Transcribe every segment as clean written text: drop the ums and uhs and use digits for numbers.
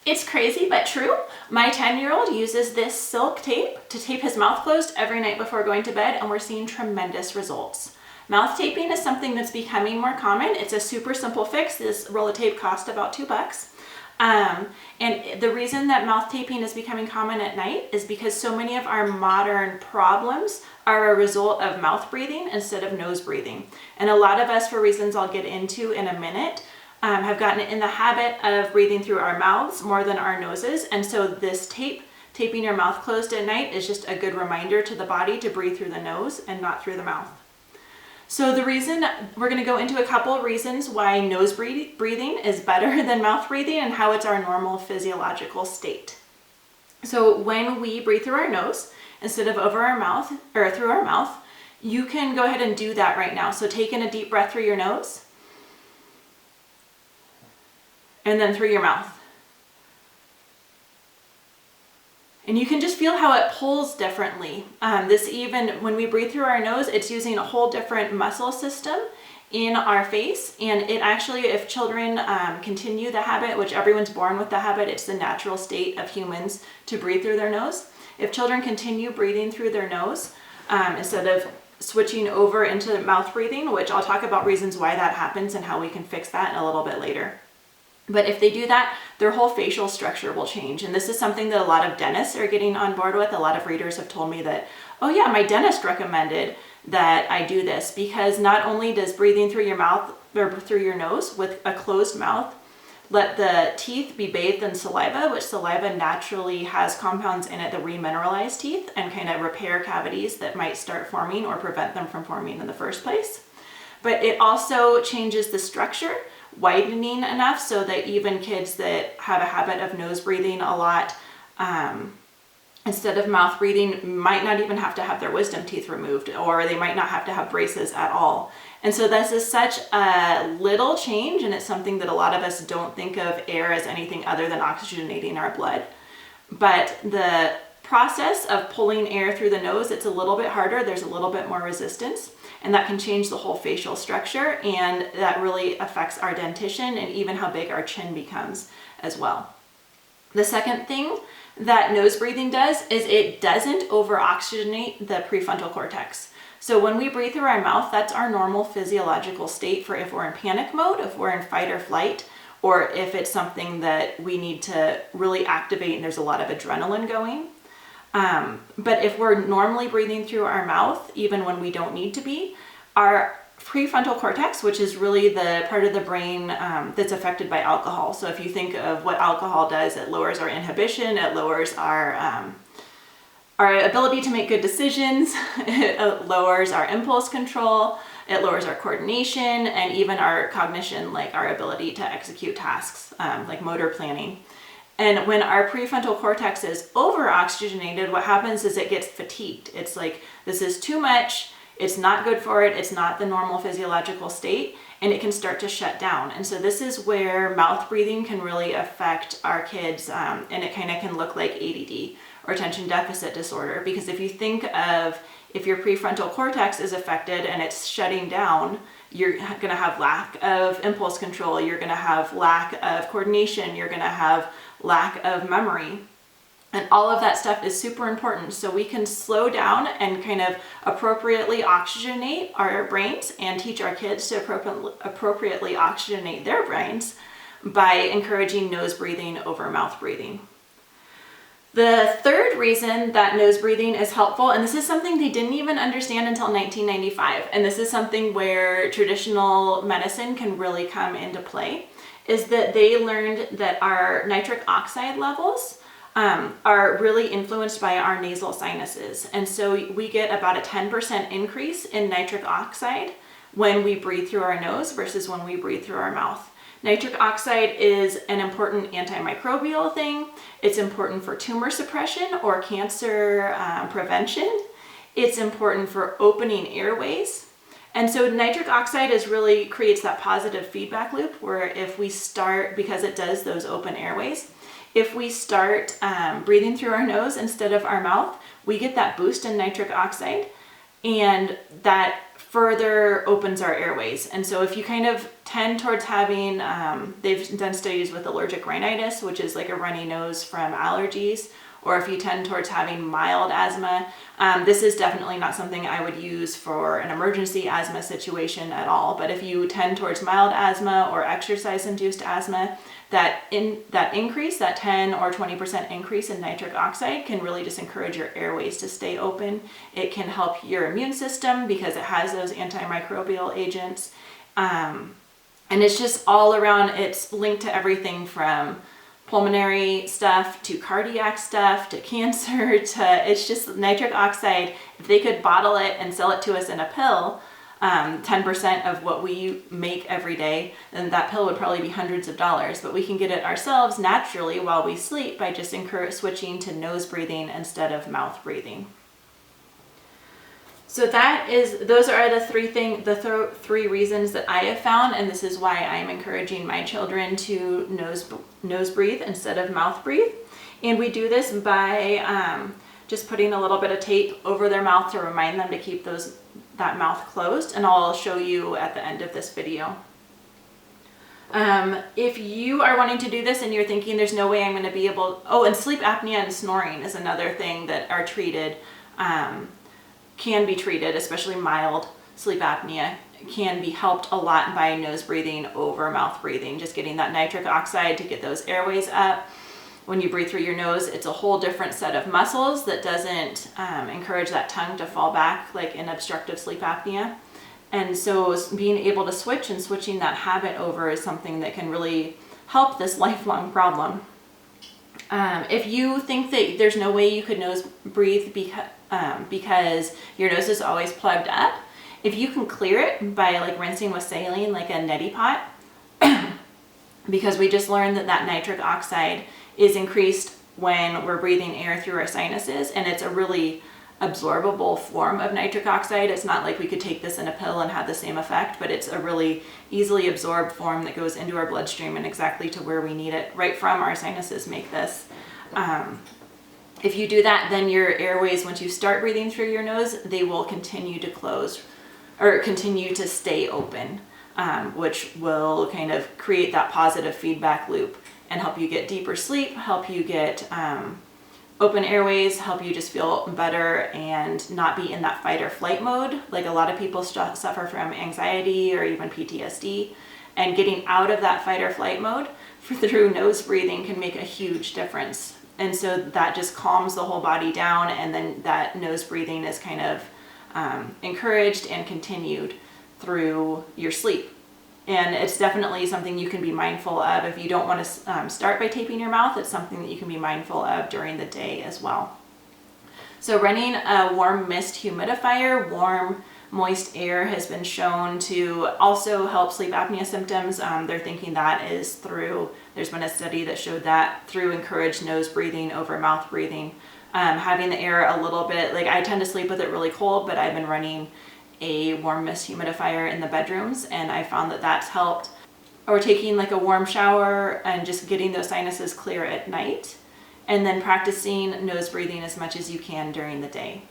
It's crazy, but true. My 10-year-old uses this silk tape to tape his mouth closed every night before going to bed, and we're seeing tremendous results. Mouth taping is something that's becoming more common. It's a super simple fix. This roll of tape cost about $2. And the reason that mouth taping is becoming common at night is because so many of our modern problems are a result of mouth breathing instead of nose breathing. And a lot of us, for reasons I'll get into in a minute, have gotten in the habit of breathing through our mouths more than our noses. And so this taping your mouth closed at night is just a good reminder to the body to breathe through the nose and not through the mouth. So the reason, we're going to go into a couple of reasons why nose breathing is better than mouth breathing and how it's our normal physiological state. So when we breathe through our nose instead of over our mouth or through our mouth, you can go ahead and do that right now. So take in a deep breath through your nose and then through your mouth. And you can just feel how it pulls differently. When we breathe through our nose, it's using a whole different muscle system in our face. And it actually, if children continue the habit, which everyone's born with the habit, it's the natural state of humans to breathe through their nose. If children continue breathing through their nose, instead of switching over into mouth breathing, which I'll talk about reasons why that happens and how we can fix that in a little bit later. But if they do that, their whole facial structure will change. And this is something that a lot of dentists are getting on board with. A lot of readers have told me that, oh yeah, my dentist recommended that I do this, because not only does breathing through your mouth or through your nose with a closed mouth let the teeth be bathed in saliva, which saliva naturally has compounds in it that remineralize teeth and kind of repair cavities that might start forming or prevent them from forming in the first place. But it also changes the structure, widening enough so that even kids that have a habit of nose breathing a lot, instead of mouth breathing, might not even have to have their wisdom teeth removed, or they might not have to have braces at all. And so this is such a little change, and it's something that a lot of us don't think of air as anything other than oxygenating our blood. But the process of pulling air through the nose, it's a little bit harder. There's a little bit more resistance, and that can change the whole facial structure, and that really affects our dentition and even how big our chin becomes as well. The second thing that nose breathing does is it doesn't over-oxygenate the prefrontal cortex. So when we breathe through our mouth, that's our normal physiological state for if we're in panic mode, if we're in fight or flight, or if it's something that we need to really activate and there's a lot of adrenaline going. But if we're normally breathing through our mouth, even when we don't need to be, our prefrontal cortex, which is really the part of the brain that's affected by alcohol. So if you think of what alcohol does, it lowers our inhibition, it lowers our ability to make good decisions, it lowers our impulse control, it lowers our coordination, and even our cognition, like our ability to execute tasks, like motor planning. And when our prefrontal cortex is over-oxygenated, what happens is it gets fatigued. It's like, this is too much, it's not good for it, it's not the normal physiological state, and it can start to shut down. And so this is where mouth breathing can really affect our kids, and it kind of can look like ADD, or attention deficit disorder. Because if you think of, if your prefrontal cortex is affected and it's shutting down, you're going to have lack of impulse control, you're going to have lack of coordination, you're going to have lack of memory. And all of that stuff is super important. So we can slow down and kind of appropriately oxygenate our brains and teach our kids to appropriately oxygenate their brains by encouraging nose breathing over mouth breathing. The third reason that nose breathing is helpful, and this is something they didn't even understand until 1995, and this is something where traditional medicine can really come into play, is that they learned that our nitric oxide levels are really influenced by our nasal sinuses. And so we get about a 10% increase in nitric oxide when we breathe through our nose versus when we breathe through our mouth. Nitric oxide is an important antimicrobial thing. It's important for tumor suppression or cancer prevention. It's important for opening airways. And so nitric oxide really creates that positive feedback loop where if we start, because it does those open airways, if we start breathing through our nose instead of our mouth, we get that boost in nitric oxide. and that further opens our airways. And so if you kind of tend towards having, they've done studies with allergic rhinitis, which is like a runny nose from allergies, or if you tend towards having mild asthma, this is definitely not something I would use for an emergency asthma situation at all. But if you tend towards mild asthma or exercise-induced asthma, that 10 or 20% increase in nitric oxide can really just encourage your airways to stay open. It can help your immune system because it has those antimicrobial agents. And it's just all around, it's linked to everything from pulmonary stuff to cardiac stuff to cancer to, it's just nitric oxide. If they could bottle it and sell it to us in a pill, 10% of what we make every day, then that pill would probably be hundreds of dollars, but we can get it ourselves naturally while we sleep by just switching to nose breathing instead of mouth breathing. So those are the three reasons that I have found, and this is why I'm encouraging my children to nose breathe instead of mouth breathe. And we do this by just putting a little bit of tape over their mouth to remind them to keep that mouth closed, and I'll show you at the end of this video. If you are wanting to do this and you're thinking there's no way I'm going to be able, and sleep apnea and snoring is another thing that are treated, can be treated, especially mild sleep apnea can be helped a lot by nose breathing over mouth breathing, just getting that nitric oxide to get those airways up. When you breathe through your nose, it's a whole different set of muscles that doesn't encourage that tongue to fall back like in obstructive sleep apnea. And so being able to switching that habit over is something that can really help this lifelong problem. If you think that there's no way you could nose breathe because your nose is always plugged up, if you can clear it by like rinsing with saline like a neti pot, because we just learned that nitric oxide is increased when we're breathing air through our sinuses, and it's a really absorbable form of nitric oxide. It's not like we could take this in a pill and have the same effect, but it's a really easily absorbed form that goes into our bloodstream and exactly to where we need it. Right from our sinuses make this. If you do that, then your airways, once you start breathing through your nose, they will continue to close or continue to stay open, which will kind of create that positive feedback loop and help you get deeper sleep, help you get open airways, help you just feel better and not be in that fight or flight mode. Like a lot of people suffer from anxiety or even PTSD, and getting out of that fight or flight mode through nose breathing can make a huge difference. And so that just calms the whole body down, and then that nose breathing is kind of encouraged and continued through your sleep. And it's definitely something you can be mindful of. If you don't want to start by taping your mouth, it's something that you can be mindful of during the day as well. So running a warm mist humidifier, warm moist air, has been shown to also help sleep apnea symptoms. They're thinking that is there's been a study that showed that through encouraged nose breathing over mouth breathing. Having the air a little bit, like I tend to sleep with it really cold, but I've been running a warm mist humidifier in the bedrooms, and I found that that's helped. Or taking like a warm shower and just getting those sinuses clear at night, and then practicing nose breathing as much as you can during the day.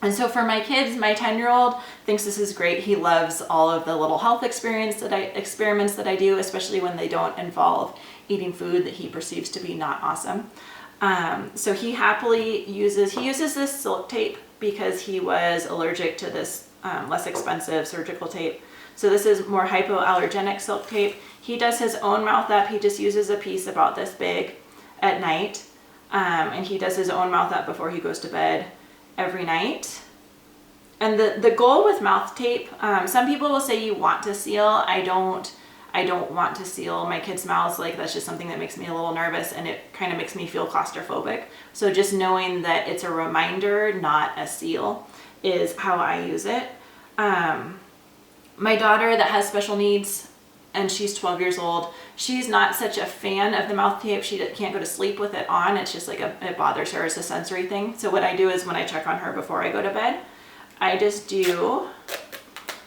And so for my kids, my 10-year-old thinks this is great. He loves all of the little health experiments that I do, especially when they don't involve eating food that he perceives to be not awesome. So he happily uses this silk tape because he was allergic to this less expensive surgical tape. So this is more hypoallergenic silk tape. He does his own mouth up. He just uses a piece about this big at night. And he does his own mouth up before he goes to bed every night. And the goal with mouth tape, some people will say you want to seal. I don't want to seal my kids' mouths. Like that's just something that makes me a little nervous, and it kind of makes me feel claustrophobic. So just knowing that it's a reminder, not a seal, is how I use it. My daughter that has special needs, and she's 12 years old, she's not such a fan of the mouth tape. She can't go to sleep with it on. It's just like it bothers her. It's a sensory thing. So what I do is when I check on her before I go to bed, I just do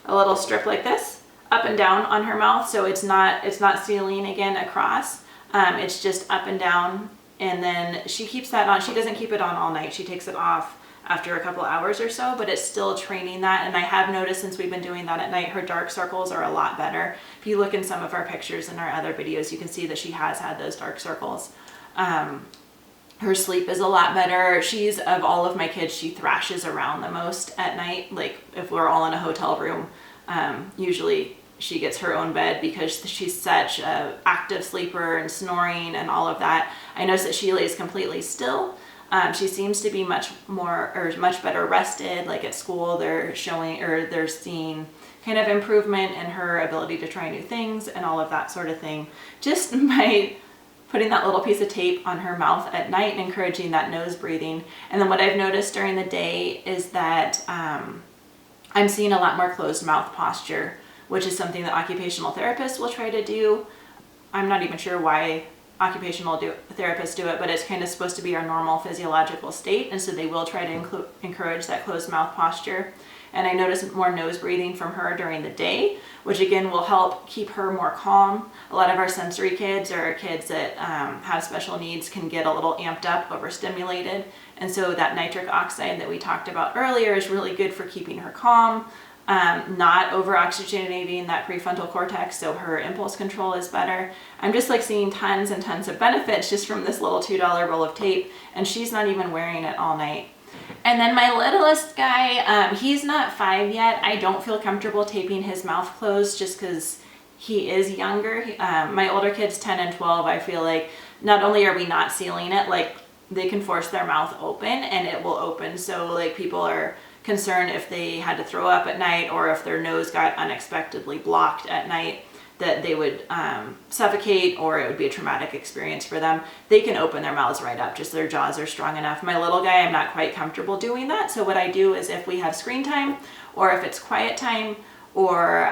a little strip like this up and down on her mouth. So it's not sealing again across. It's just up and down, and then she keeps that on. She doesn't keep it on all night. She takes it off after a couple hours or so, but it's still training that. And I have noticed since we've been doing that at night, her dark circles are a lot better. If you look in some of our pictures in our other videos, you can see that she has had those dark circles. Her sleep is a lot better. She's, of all of my kids, she thrashes around the most at night. Like if we're all in a hotel room, usually she gets her own bed because she's such a active sleeper and snoring and all of that. I notice that she lays completely still. She seems to be much better rested. Like at school, they're seeing kind of improvement in her ability to try new things and all of that sort of thing. Just by putting that little piece of tape on her mouth at night and encouraging that nose breathing. And then what I've noticed during the day is that I'm seeing a lot more closed mouth posture, which is something that occupational therapists will try to do. I'm not even sure why occupational therapists do it, but it's kind of supposed to be our normal physiological state. And so they will try to encourage that closed mouth posture. And I notice more nose breathing from her during the day, which again will help keep her more calm. A lot of our sensory kids or kids that have special needs can get a little amped up, overstimulated. And so that nitric oxide that we talked about earlier is really good for keeping her calm, not over-oxygenating that prefrontal cortex, so her impulse control is better. I'm just like seeing tons and tons of benefits just from this little $2 roll of tape, and she's not even wearing it all night. And then my littlest guy, he's not 5 yet. I don't feel comfortable taping his mouth closed just because he is younger. My older kids, 10 and 12, I feel like not only are we not sealing it, like they can force their mouth open and it will open. So like people are concerned if they had to throw up at night or if their nose got unexpectedly blocked at night, that they would suffocate or it would be a traumatic experience for them. They can open their mouths right up, just their jaws are strong enough. My little guy, I'm not quite comfortable doing that. So what I do is if we have screen time or if it's quiet time or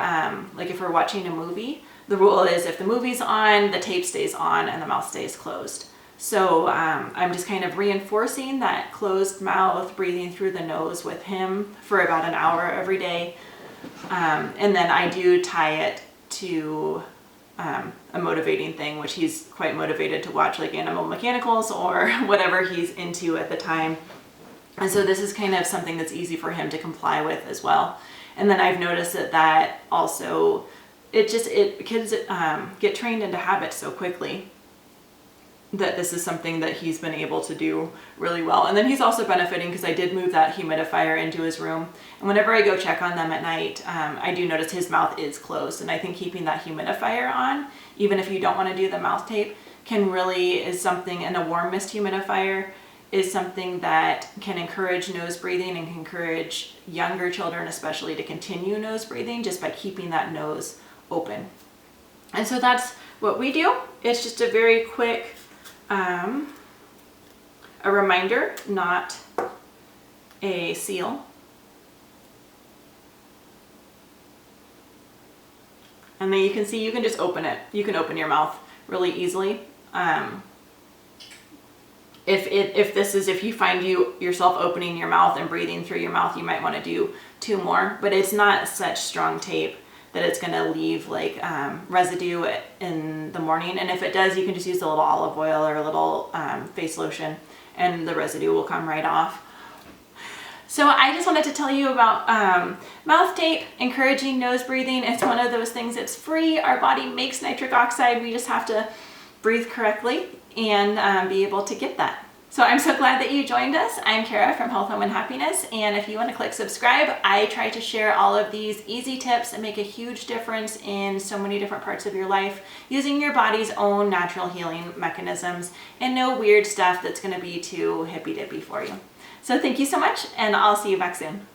like if we're watching a movie, the rule is if the movie's on, the tape stays on and the mouth stays closed. So I'm just kind of reinforcing that closed mouth, breathing through the nose with him for about an hour every day. And then I do tie it to a motivating thing, which he's quite motivated to watch, like Animal Mechanicals or whatever he's into at the time. And so this is kind of something that's easy for him to comply with as well. And then I've noticed that also, kids get trained into habits so quickly that this is something that he's been able to do really well. And then he's also benefiting because I did move that humidifier into his room. And whenever I go check on them at night, I do notice his mouth is closed. And I think keeping that humidifier on, even if you don't want to do the mouth tape, is something, and a warm mist humidifier is something that can encourage nose breathing and can encourage younger children especially to continue nose breathing just by keeping that nose open. And so that's what we do. It's just a very quick a reminder, not a seal. And then you can see, you can just open it. You can open your mouth really easily. If you find yourself opening your mouth and breathing through your mouth, you might want to do 2 more, but it's not such strong tape that it's going to leave like residue in the morning. And if it does, you can just use a little olive oil or a little face lotion and the residue will come right off. So I just wanted to tell you about mouth tape, encouraging nose breathing. It's one of those things that's free. Our body makes nitric oxide. We just have to breathe correctly and be able to get that. So I'm so glad that you joined us. I'm Kara from Health, Home, and Happiness, and if you want to click subscribe, I try to share all of these easy tips that make a huge difference in so many different parts of your life using your body's own natural healing mechanisms and no weird stuff that's going to be too hippy-dippy for you. So thank you so much, and I'll see you back soon.